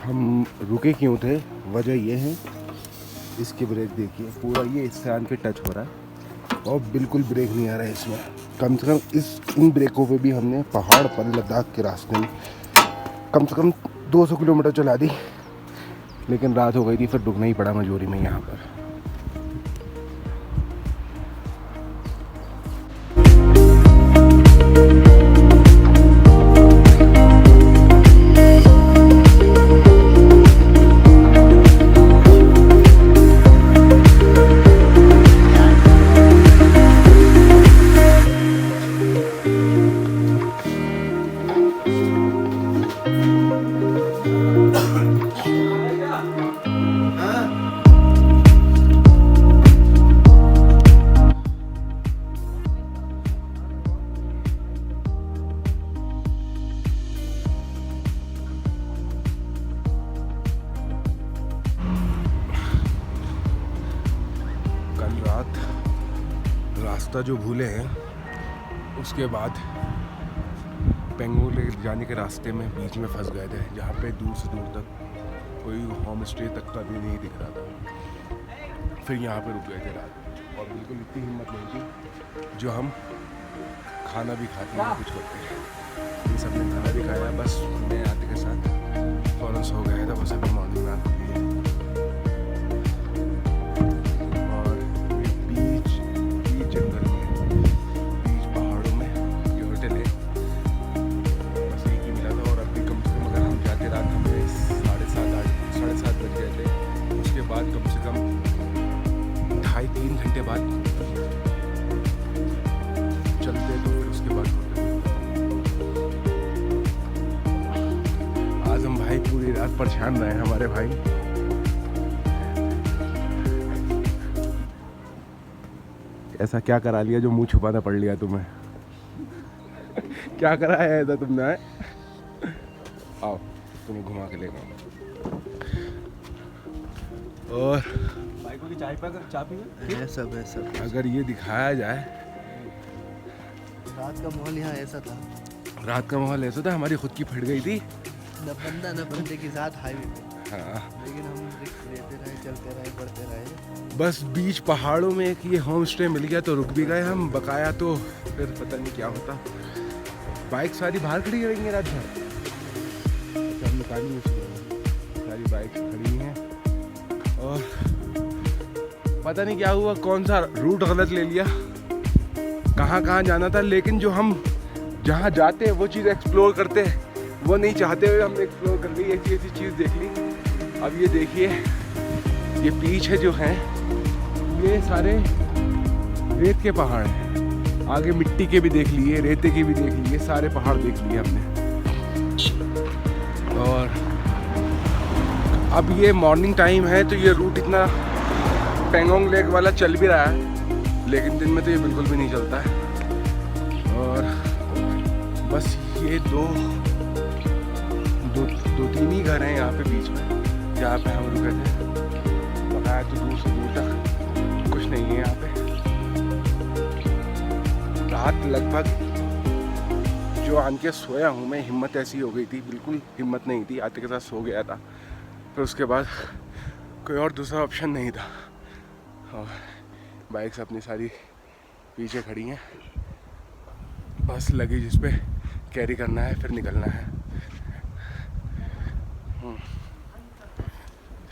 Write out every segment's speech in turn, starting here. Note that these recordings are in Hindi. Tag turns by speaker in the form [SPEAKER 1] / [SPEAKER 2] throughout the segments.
[SPEAKER 1] हम रुके क्यों थे, वजह ये है, इसकी ब्रेक देखिए, पूरा ये इससे आन के टच हो रहा है और बिल्कुल ब्रेक नहीं आ रहा है इसमें। कम से कम इन ब्रेकों पे भी हमने पहाड़ पर लद्दाख के रास्ते में कम से कम 200 किलोमीटर चला दी, लेकिन रात हो गई थी, फिर रुकना ही पड़ा मजबूरी में यहाँ पर। रास्ता जो भूले हैं, उसके बाद पेंगोंग लेक जाने के रास्ते में बीच में फंस गए थे, जहाँ पे दूर से दूर तक कोई होम स्टे तक का भी नहीं दिख रहा था। फिर यहाँ पे रुक गए थे रात, और बिल्कुल इतनी हिम्मत नहीं थी जो हम खाना भी खाते हैं, कुछ करते हैं। ये सब ने खाना भी खाया, बस मैं आते के साथ फ़ौरन सो गया था। बस अभी मॉर्निंग में आती है और बीच जंगल में, बीच पहाड़ों में ये होटल है, बस एक ही मिला था। और अभी कम से कम अगर हम जाते रात हमें 7:30 बज गए थे। उसके बाद कम से कम 2.5-3 घंटे बाद चलते, तो फिर उसके बाद आज हम भाई पूरी रात परेशान रहे हमारे भाई। ऐसा क्या करा लिया जो मुंह छुपाना पड़ लिया तुम्हें? क्या करा है ऐसा तुमने? आओ तुम्हें घुमा के लेगा। और
[SPEAKER 2] भाई को चाय पी है सब।
[SPEAKER 1] अगर ये दिखाया जाए,
[SPEAKER 2] रात का माहौल यहाँ ऐसा था।
[SPEAKER 1] रात का माहौल ऐसा था, हमारी खुद की फट गई थी
[SPEAKER 2] न बंदे के साथ हाईवे पे।
[SPEAKER 1] हाँ,
[SPEAKER 2] लेकिन हम रिस्क लेते रहे, चलते रहे, बढ़ते रहे।
[SPEAKER 1] बस बीच पहाड़ों में एक ये होम स्टे मिल गया तो रुक भी गए हम, बकाया तो फिर पता नहीं क्या होता। बाइक सारी बाहर खड़ी रहेंगी रात भर, अच्छा हम निकाली सारी बाइक खड़ी हैं। और पता नहीं क्या हुआ, कौन सा रूट गलत ले लिया, कहाँ जाना था। लेकिन जो हम जहाँ जाते हैं वो चीज़ एक्सप्लोर करते हैं, वो नहीं चाहते हुए हमने एक्सप्लोर कर ली, ऐसी चीज़ देख ली। अब ये देखिए, ये पीछे जो हैं ये सारे रेत के पहाड़ हैं, आगे मिट्टी के भी देख लिए, रेते के भी देख लिए, सारे पहाड़ देख लिए हमने। और अब ये मॉर्निंग टाइम है तो ये रूट इतना पेंगोंग लेक वाला चल भी रहा है, लेकिन दिन में तो ये बिल्कुल भी नहीं चलता है। और बस ये दो तीन ही घर हैं यहाँ पे बीच में, जहाँ पे हम रुके थे। बकाया तो दूर से दूर तक कुछ नहीं है यहाँ पे। रात लगभग जो आन के सोया हूँ मैं, हिम्मत ऐसी हो गई थी, बिल्कुल हिम्मत नहीं थी, आते के साथ सो गया था। फिर उसके बाद कोई और दूसरा ऑप्शन नहीं था। और बाइक्स अपनी सारी पीछे खड़ी हैं, बस लगेज इस पे कैरी करना है, फिर निकलना है।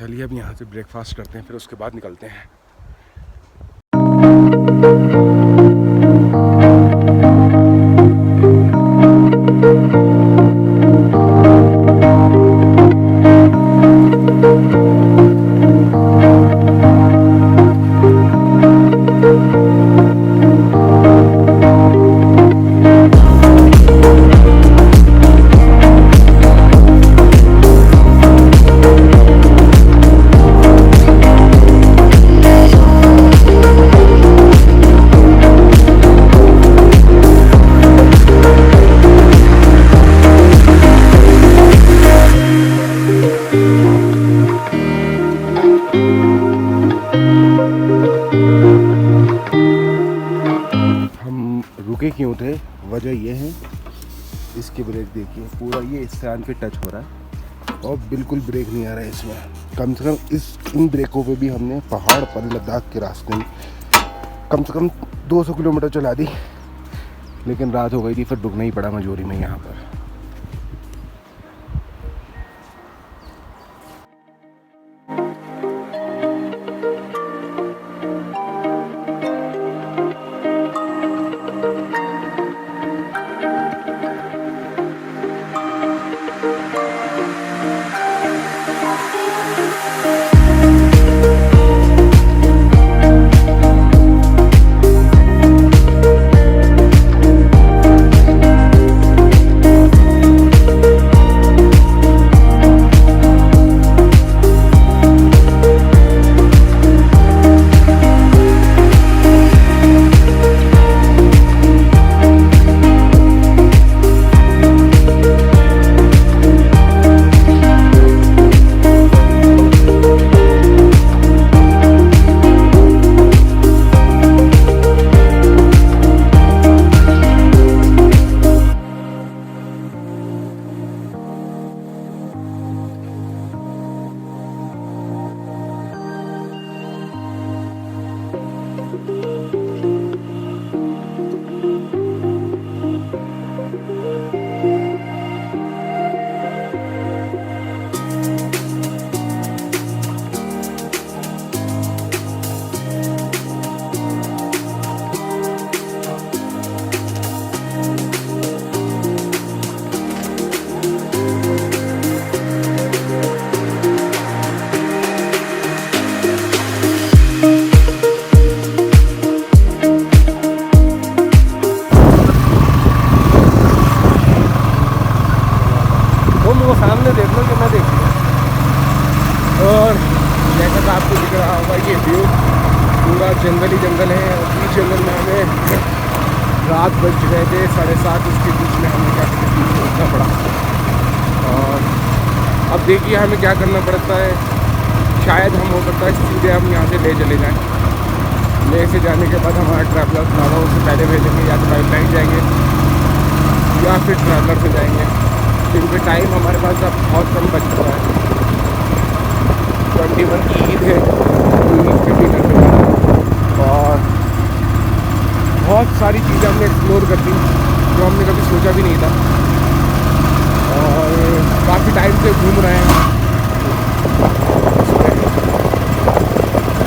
[SPEAKER 1] चलिए अब यहाँ से ब्रेकफास्ट करते हैं, फिर उसके बाद निकलते हैं। रुके क्यों थे, वजह ये है, इसकी ब्रेक देखिए, पूरा ये इससे आन के टच हो रहा है और बिल्कुल ब्रेक नहीं आ रहा है इसमें। कम से कम इन ब्रेकों पे भी हमने पहाड़ पर लद्दाख के रास्ते में कम से कम 200 किलोमीटर चला दी, लेकिन रात हो गई थी, फिर रुकना ही पड़ा मजबूरी में यहाँ पर। वो सामने देख लो कि मैं देख लिया। और जैसा कि आपको दिख रहा होगा ये व्यू पूरा जंगल ही जंगल है। और बीच जंगल में हमें रात बज गए थे 7:30, उसके बीच में हमें क्या पहुँचना पड़ा। और अब देखिए हमें क्या करना पड़ता है। शायद हम हो सकता है सीधे हम यहाँ से ले चले जाएँ। ले से जाने के बाद हमारा ट्रैवलर नावा उससे पहले भेजेंगे, या तो पाइपलाइन जाएंगे या फिर ट्रैवलर से जाएंगे, क्योंकि टाइम हमारे पास अब बहुत कम बच चुका है। 21 की ईद है, तो ईद के डिनर पे जाना और बहुत सारी चीज़ें हमने एक्सप्लोर कर दी जो हमने कभी सोचा भी नहीं था। और काफ़ी टाइम से घूम रहे हैं।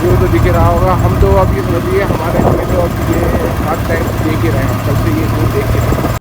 [SPEAKER 1] जो तो दिख रहा होगा, हम तो अब ये समझिए हमारे में तो अब ये हाथ टाइम देख ही रहे हैं, हम कल से ये नहीं देख ही रहे हैं।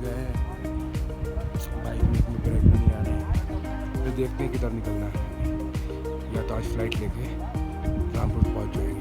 [SPEAKER 1] गए हैं। बाइक में ब्रेक भी नहीं आ रहा है। देखते हैं किधर निकलना है, या तो आज फ्लाइट लेके रामपुर पहुंच जाएंगे।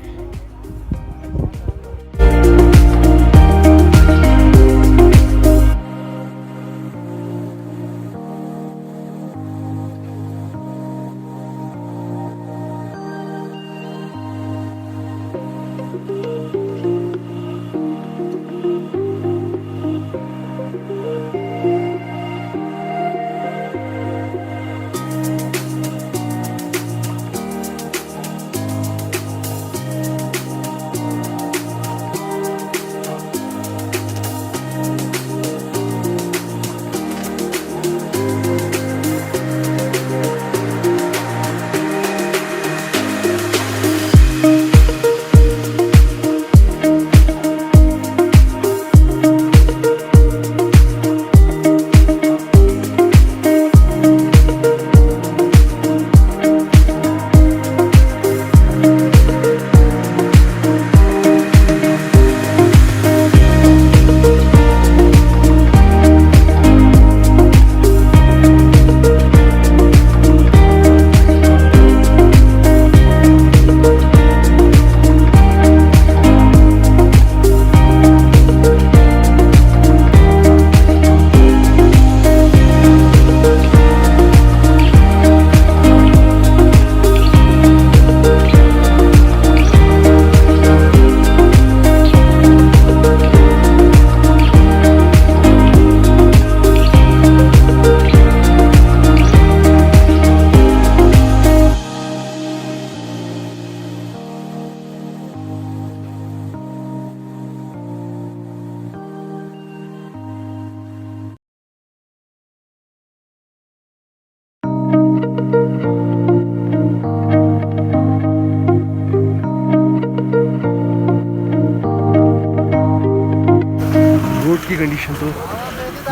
[SPEAKER 1] की कंडीशन तो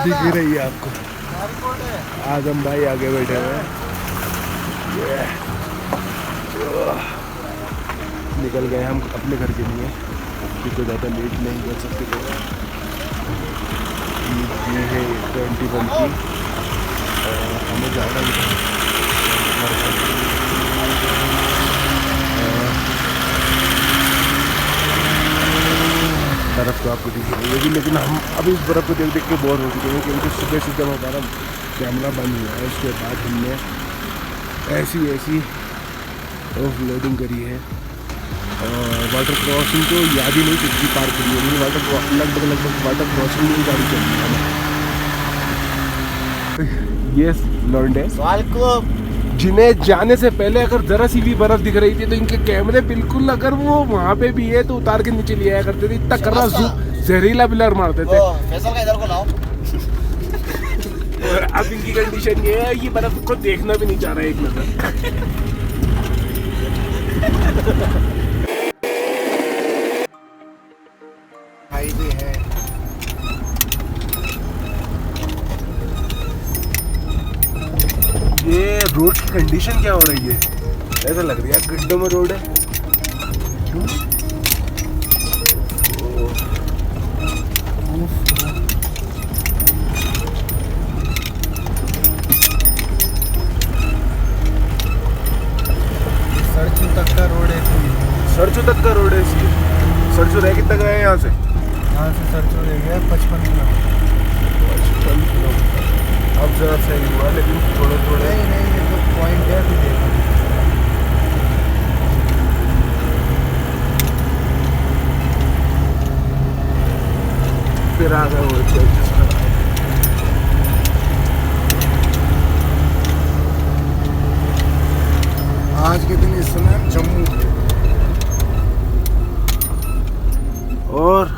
[SPEAKER 1] दिख ही रही है आपको। आजम भाई आगे बैठे हुए हैं, निकल गए हम अपने घर के लिए क्योंकि ज़्यादा लेट नहीं कर सकते। ये है 21 की, हमें जाना भी बर्फ़ तो आपको दिख रही होगी, लेकिन हम अभी इस बर्फ़ को देख देख के बोर हो चुके हैं क्योंकि सुबह से जब हमारा कैमरा बंद हुआ है उसके बाद हमने ऐसी ऑफ-लोडिंग करी है और वाटर क्रॉसिंग तो याद ही नहीं कितनी पार करी है। लगभग वाटर क्रॉसिंग में गाड़ी चल रही है। ये लौंडे जिन्हें जाने से पहले अगर जरा सी भी बर्फ दिख रही थी तो इनके कैमरे बिल्कुल, अगर वो वहाँ पे भी है तो उतार के नीचे ले आया करते थे। इतना कर्रा जहरीला ब्लर मारते थे।
[SPEAKER 2] इधर को लाओ।
[SPEAKER 1] और अब इनकी कंडीशन ये है, ये बर्फ को देखना भी नहीं चाह रहा है एक नजर।
[SPEAKER 2] हाईवे है,
[SPEAKER 1] ये रोड की कंडीशन क्या हो रही है? ऐसा लग रहा है गड्ढों में रोड है।
[SPEAKER 2] सरचू तक का रोड है।
[SPEAKER 1] सरचू तक का रोड है इसकी। सरचू रह कितना गया है यहाँ से?
[SPEAKER 2] यहाँ से सरचू रह गया 55 किलोमीटर।
[SPEAKER 1] 55 किलोमीटर। अब जरा सही हुआ, लेकिन थोड़े
[SPEAKER 2] नहीं ये तो पॉइंट है, अभी देखो।
[SPEAKER 1] फिर आ गए वो एडजस्ट करा।
[SPEAKER 2] आज के दिन इस समय जम्मू
[SPEAKER 1] और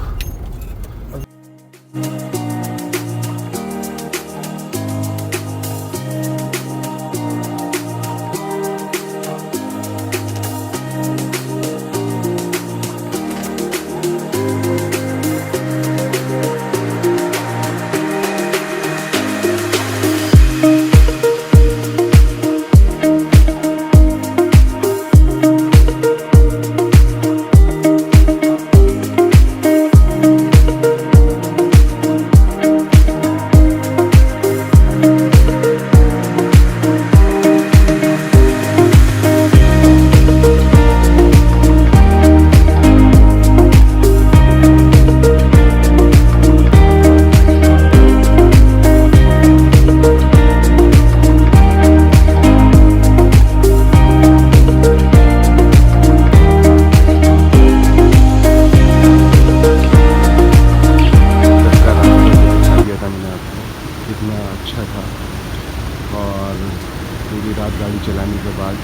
[SPEAKER 1] पूरी रात गाड़ी चलाने के बाद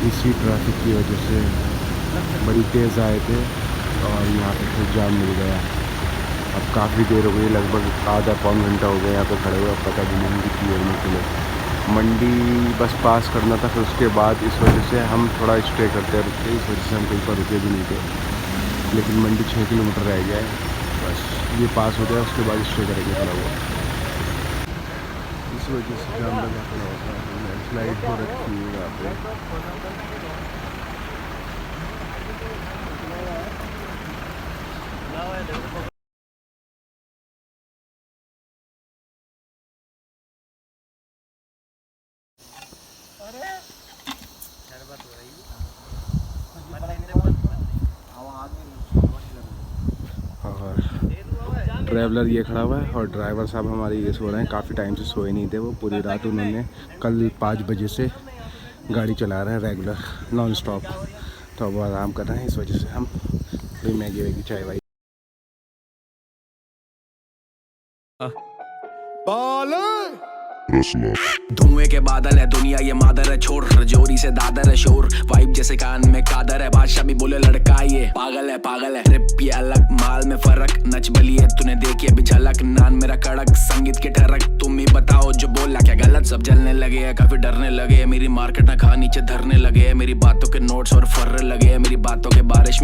[SPEAKER 1] इसी ट्रैफिक की वजह से बड़ी तेज़ आए थे और यहाँ पे फिर जाम मिल गया। अब काफ़ी देर हो गई, लगभग आधा पौन घंटा हो गया यहाँ पे खड़े हुए। अब पता भी नहीं कितनी देर में चले। मंडी बस पास करना था, फिर उसके बाद इस वजह से हम थोड़ा स्टे करते रुकते, इस वजह से हम कहीं पर रुके भी नहीं थे। लेकिन मंडी 6 किलोमीटर रह गया है, बस ये पास हो गया उसके बाद स्टे करेंगे थोड़ा बहुत। इस वजह से जाम लगा खड़ा होता है। स्लाइड हो रखी है यहाँ पे। और ट्रैवलर ये खड़ा हुआ है और ड्राइवर साहब हमारे ये सो रहे हैं। काफ़ी टाइम से सोए नहीं थे वो, पूरी रात उन्होंने कल 5 बजे से गाड़ी चला रहे हैं रेगुलर नॉन स्टॉप। तो अब वो आराम कर रहे हैं, इस वजह से हम थोड़ी मैगी वैगी चाय वाई।
[SPEAKER 3] धुएं के बादल है दुनिया ये मादर है, छोड़ रजौरी से दादर है शोर, वाइब जैसे कान में कादर है, बादशाह भी बोले लड़का ये पागल है ट्रिप ये अलग, माल में फर्क, नच बलिए तूने देखी अभी झलक, नान मेरा कड़क संगीत के ठरक, तुम ही बताओ जो बोला क्या गलत, सब जलने लगे है काफी डरने लगे, मेरी मार्केट ना खा नीचे धरने लगे, मेरी बातों के नोट्स और फर्रे लगे, मेरी बातों के बारिश